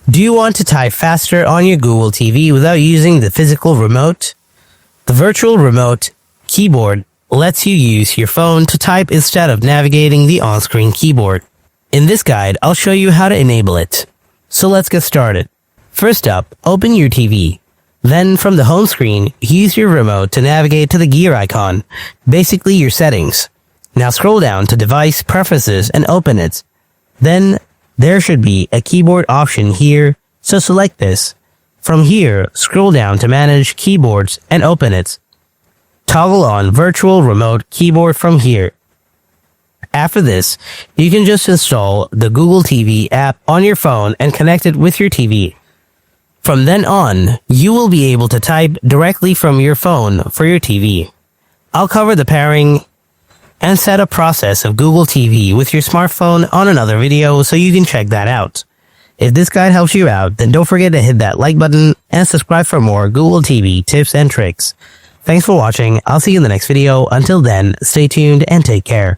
Do you want to type faster on your Google TV without using the physical remote? The virtual remote keyboard lets you use your phone to type instead of navigating the on-screen keyboard. In this guide, I'll show you how to enable it. So let's get started. First up, open your TV. Then from the home screen, use your remote to navigate to the gear icon, basically your settings. Now scroll down to Device Preferences and open it. Then there should be a keyboard option here, so select this. From here, scroll down to Manage Keyboards and open it. Toggle on Virtual Remote Keyboard from here. After this, you can just install the Google TV app on your phone and connect it with your TV. From then on, you will be able to type directly from your phone for your TV. I'll cover the pairing and setup process of Google TV with your smartphone on another video so you can check that out. If this guide helps you out, then don't forget to hit that like button and subscribe for more Google TV tips and tricks. Thanks for watching. I'll see you in the next video. Until then, stay tuned and take care.